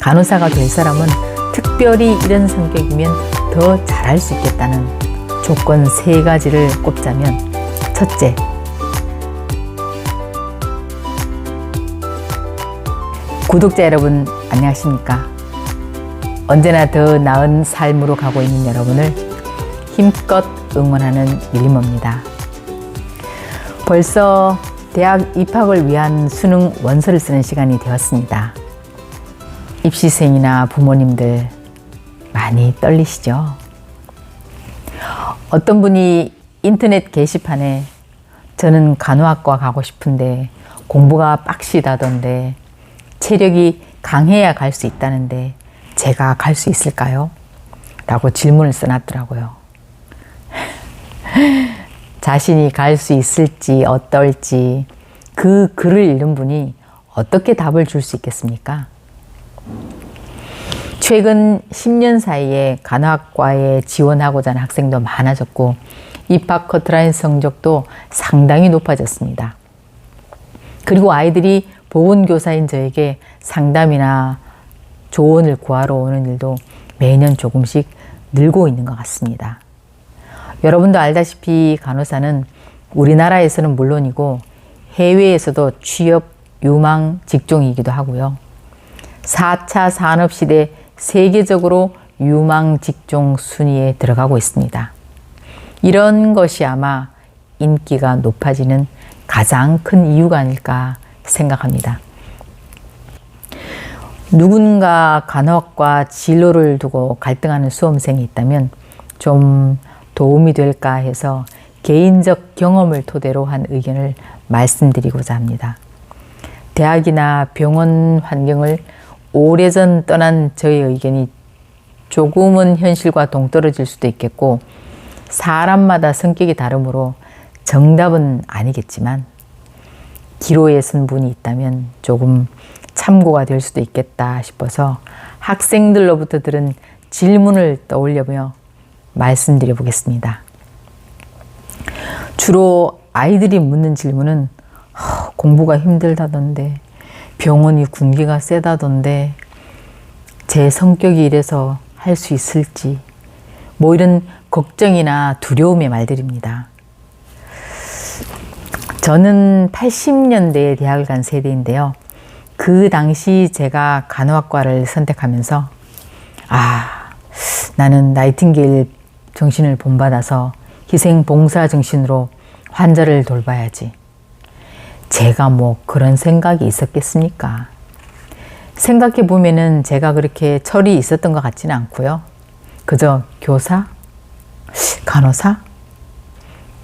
간호사가 될 사람은 특별히 이런 성격이면 더 잘할 수 있겠다는 조건 3가지를 꼽자면, 첫째, 구독자 여러분 안녕하십니까? 언제나 더 나은 삶으로 가고 있는 여러분을 힘껏 응원하는 밀리모입니다. 벌써 대학 입학을 위한 수능 원서를 쓰는 시간이 되었습니다. 입시생이나 부모님들 많이 떨리시죠? 어떤 분이 인터넷 게시판에 저는 간호학과 가고 싶은데 공부가 빡시다던데 체력이 강해야 갈 수 있다는데 제가 갈 수 있을까요? 라고 질문을 써놨더라고요. 자신이 갈 수 있을지 어떨지 그 글을 읽는 분이 어떻게 답을 줄 수 있겠습니까? 최근 10년 사이에 간호학과에 지원하고자 하는 학생도 많아졌고 입학 커트라인 성적도 상당히 높아졌습니다. 그리고 아이들이 보건교사인 저에게 상담이나 조언을 구하러 오는 일도 매년 조금씩 늘고 있는 것 같습니다. 여러분도 알다시피 간호사는 우리나라에서는 물론이고 해외에서도 취업 유망 직종이기도 하고요. 4차 산업시대 세계적으로 유망 직종 순위에 들어가고 있습니다. 이런 것이 아마 인기가 높아지는 가장 큰 이유가 아닐까 생각합니다. 누군가 간호학과 진로를 두고 갈등하는 수험생이 있다면 좀 도움이 될까 해서 개인적 경험을 토대로 한 의견을 말씀드리고자 합니다. 대학이나 병원 환경을 오래전 떠난 저의 의견이 조금은 현실과 동떨어질 수도 있겠고 사람마다 성격이 다르므로 정답은 아니겠지만 기로에 선 분이 있다면 조금 참고가 될 수도 있겠다 싶어서 학생들로부터 들은 질문을 떠올려보며 말씀드려 보겠습니다. 주로 아이들이 묻는 질문은 공부가 힘들다던데, 병원이 군기가 세다던데, 제 성격이 이래서 할 수 있을지, 뭐 이런 걱정이나 두려움의 말들입니다. 저는 80년대에 대학을 간 세대인데요. 그 당시 제가 간호학과를 선택하면서 나는 나이팅게일 정신을 본받아서 희생봉사 정신으로 환자를 돌봐야지. 제가 뭐 그런 생각이 있었겠습니까? 생각해 보면은 제가 그렇게 철이 있었던 것 같지는 않고요. 그저 교사? 간호사?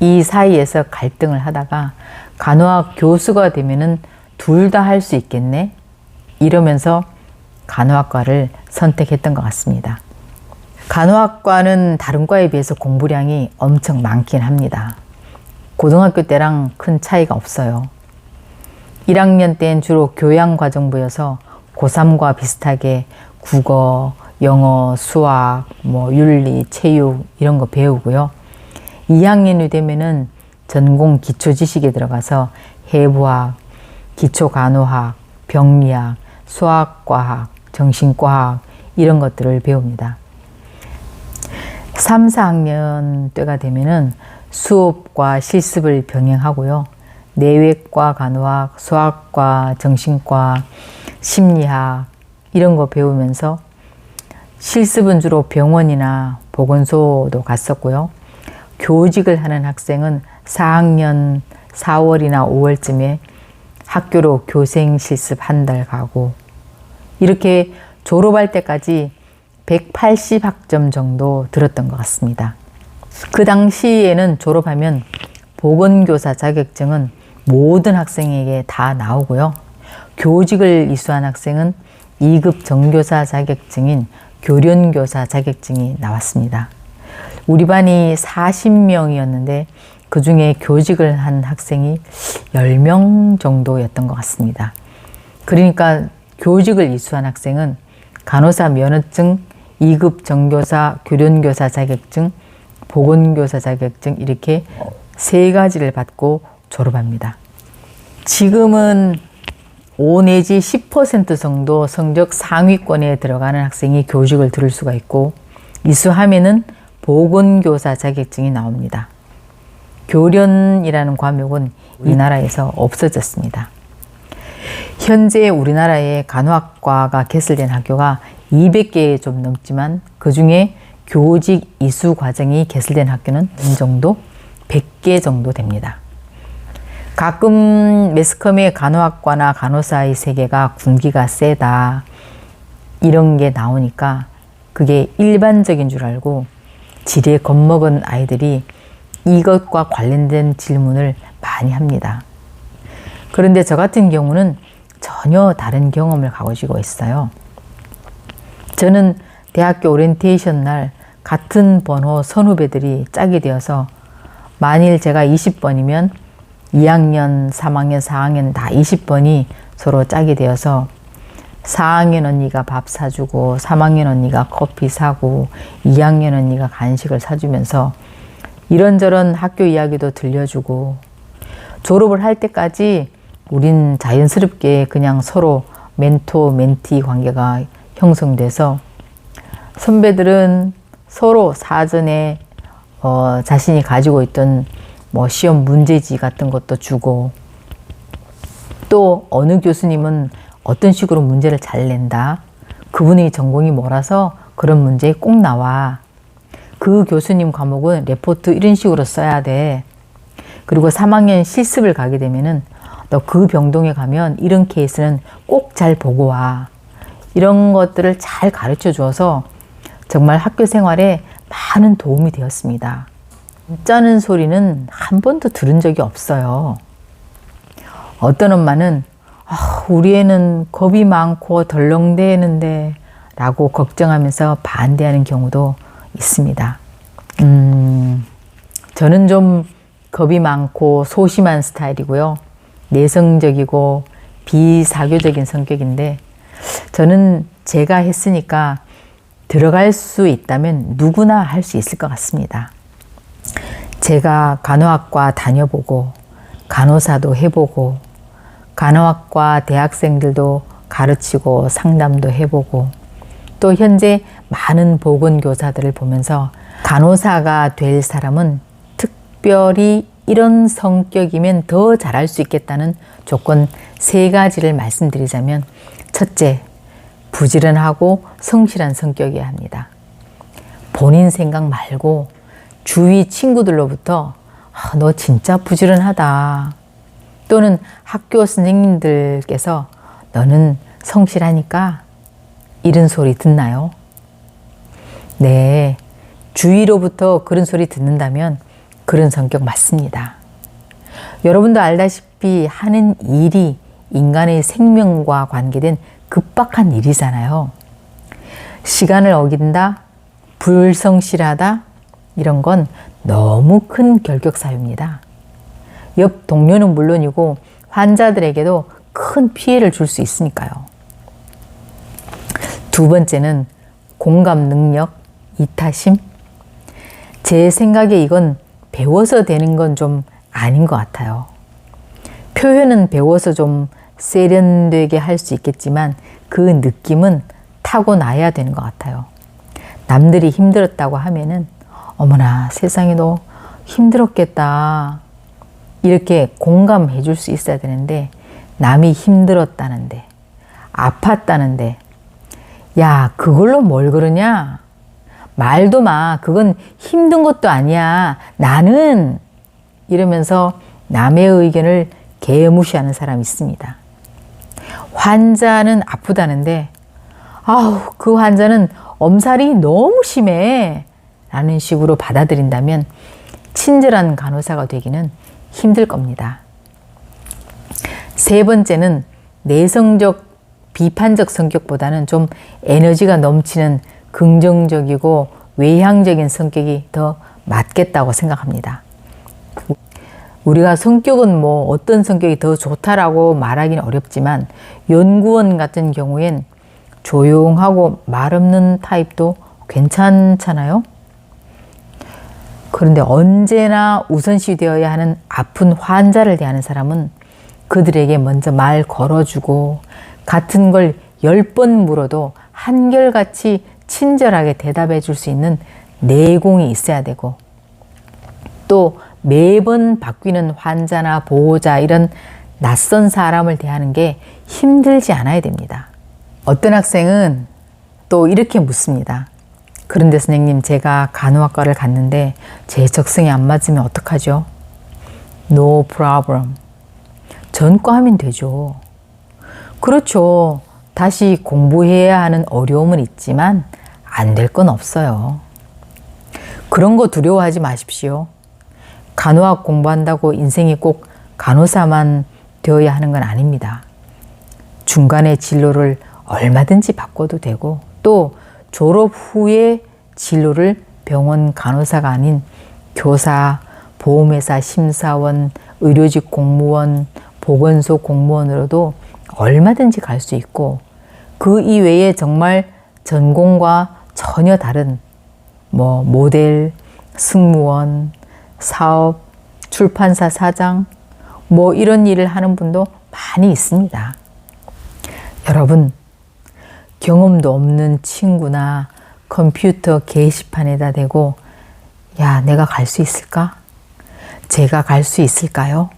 이 사이에서 갈등을 하다가 간호학 교수가 되면은 둘 다 할 수 있겠네? 이러면서 간호학과를 선택했던 것 같습니다. 간호학과는 다른 과에 비해서 공부량이 엄청 많긴 합니다. 고등학교 때랑 큰 차이가 없어요. 1학년 때는 주로 교양과정부여서 고3과 비슷하게 국어, 영어, 수학, 윤리, 체육 이런 거 배우고요. 2학년이 되면은 전공 기초 지식에 들어가서 해부학, 기초간호학, 병리학, 수학과학, 정신과학 이런 것들을 배웁니다. 3, 4학년 때가 되면은 수업과 실습을 병행하고요. 내외과 간호학, 수학과, 정신과, 심리학 이런 거 배우면서 실습은 주로 병원이나 보건소도 갔었고요. 교직을 하는 학생은 4학년 4월이나 5월쯤에 학교로 교생 실습 한 달 가고 이렇게 졸업할 때까지 180학점 정도 들었던 것 같습니다. 그 당시에는 졸업하면 보건교사 자격증은 모든 학생에게 다 나오고요. 교직을 이수한 학생은 2급 정교사 자격증인 교련교사 자격증이 나왔습니다. 우리 반이 40명이었는데 그 중에 교직을 한 학생이 10명 정도였던 것 같습니다. 그러니까 교직을 이수한 학생은 간호사 면허증, 2급 정교사, 교련교사 자격증, 보건교사 자격증 이렇게 3가지를 받고 졸업합니다. 지금은 5 내지 10% 정도 성적 상위권에 들어가는 학생이 교직을 들을 수가 있고, 이수하면은 보건교사 자격증이 나옵니다. 교련이라는 과목은 이 나라에서 없어졌습니다. 현재 우리나라에 간호학과가 개설된 학교가 200개 좀 넘지만 그 중에 교직 이수 과정이 개설된 학교는 어느 정도 100개 정도 됩니다. 가끔 매스컴에 간호학과나 간호사의 세계가 군기가 세다 이런 게 나오니까 그게 일반적인 줄 알고 지레 겁먹은 아이들이 이것과 관련된 질문을 많이 합니다. 그런데 저 같은 경우는 전혀 다른 경험을 가지고 있어요. 저는 대학교 오리엔테이션 날 같은 번호 선후배들이 짝이 되어서 만일 제가 20번이면 2학년, 3학년, 4학년 다 20번이 서로 짝이 되어서 4학년 언니가 밥 사주고 3학년 언니가 커피 사고 2학년 언니가 간식을 사주면서 이런저런 학교 이야기도 들려주고 졸업을 할 때까지 우린 자연스럽게 그냥 서로 멘토, 멘티 관계가 형성돼서 선배들은 서로 사전에 자신이 가지고 있던 뭐 시험 문제지 같은 것도 주고 또 어느 교수님은 어떤 식으로 문제를 잘 낸다. 그분의 전공이 뭐라서 그런 문제에 꼭 나와. 그 교수님 과목은 레포트 이런 식으로 써야 돼. 그리고 3학년 실습을 가게 되면은 너 그 병동에 가면 이런 케이스는 꼭 잘 보고 와. 이런 것들을 잘 가르쳐 주어서 정말 학교 생활에 많은 도움이 되었습니다. 짜는 소리는 한 번도 들은 적이 없어요. 어떤 엄마는 우리 애는 겁이 많고 덜렁대는데 라고 걱정하면서 반대하는 경우도 있습니다. 저는 좀 겁이 많고 소심한 스타일이고요. 내성적이고 비사교적인 성격인데 저는 제가 했으니까 들어갈 수 있다면 누구나 할 수 있을 것 같습니다. 제가 간호학과 다녀보고 간호사도 해보고 간호학과 대학생들도 가르치고 상담도 해보고 또 현재 많은 보건교사들을 보면서 간호사가 될 사람은 특별히 이런 성격이면 더 잘할 수 있겠다는 조건 3가지를 말씀드리자면 첫째, 부지런하고 성실한 성격이어야 합니다. 본인 생각 말고 주위 친구들로부터 너 진짜 부지런하다 또는 학교 선생님들께서 너는 성실하니까 이런 소리 듣나요? 네, 주위로부터 그런 소리 듣는다면 그런 성격 맞습니다. 여러분도 알다시피 하는 일이 인간의 생명과 관계된 급박한 일이잖아요. 시간을 어긴다, 불성실하다 이런 건 너무 큰 결격사유입니다. 옆 동료는 물론이고 환자들에게도 큰 피해를 줄 수 있으니까요. 2번째는 공감 능력, 이타심. 제 생각에 이건 배워서 되는 건 좀 아닌 것 같아요. 표현은 배워서 좀 세련되게 할 수 있겠지만 그 느낌은 타고나야 되는 것 같아요. 남들이 힘들었다고 하면은 어머나 세상에 너 힘들었겠다 이렇게 공감해 줄 수 있어야 되는데 남이 힘들었다는데 아팠다는데 야 그걸로 뭘 그러냐 말도 마 그건 힘든 것도 아니야 나는 이러면서 남의 의견을 개무시하는 사람이 있습니다. 환자는 아프다는데 그 환자는 엄살이 너무 심해 라는 식으로 받아들인다면 친절한 간호사가 되기는 힘들 겁니다. 3번째는 내성적 비판적 성격보다는 좀 에너지가 넘치는 긍정적이고 외향적인 성격이 더 맞겠다고 생각합니다. 우리가 성격은 뭐 어떤 성격이 더 좋다라고 말하기는 어렵지만 연구원 같은 경우엔 조용하고 말 없는 타입도 괜찮잖아요. 그런데 언제나 우선시 되어야 하는 아픈 환자를 대하는 사람은 그들에게 먼저 말 걸어주고 같은 걸 10번 물어도 한결같이 친절하게 대답해 줄 수 있는 내공이 있어야 되고, 또 매번 바뀌는 환자나 보호자, 이런 낯선 사람을 대하는 게 힘들지 않아야 됩니다. 어떤 학생은 또 이렇게 묻습니다. 그런데 선생님, 제가 간호학과를 갔는데 제 적성에 안 맞으면 어떡하죠? No problem. 전과하면 되죠. 그렇죠. 다시 공부해야 하는 어려움은 있지만 안 될 건 없어요. 그런 거 두려워하지 마십시오. 간호학 공부한다고 인생이 꼭 간호사만 되어야 하는 건 아닙니다. 중간에 진로를 얼마든지 바꿔도 되고, 또 졸업 후에 진로를 병원 간호사가 아닌 교사, 보험회사 심사원, 의료직 공무원, 보건소 공무원으로도 얼마든지 갈 수 있고, 그 이외에 정말 전공과 전혀 다른 모델, 승무원, 사업, 출판사 사장, 이런 일을 하는 분도 많이 있습니다. 여러분, 경험도 없는 친구나 컴퓨터 게시판에다 대고 야, 내가 갈 수 있을까? 제가 갈 수 있을까요?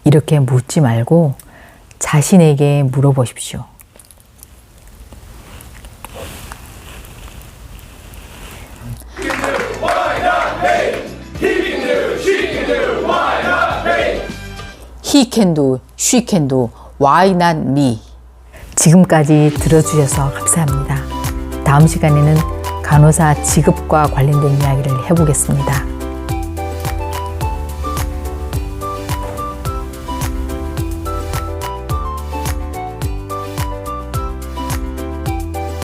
이렇게 묻지 말고 자신에게 물어보십시오. He can do, she can do, why not me? 지금까지 들어주셔서 감사합니다. 다음 시간에는 간호사 직업과 관련된 이야기를 해보겠습니다.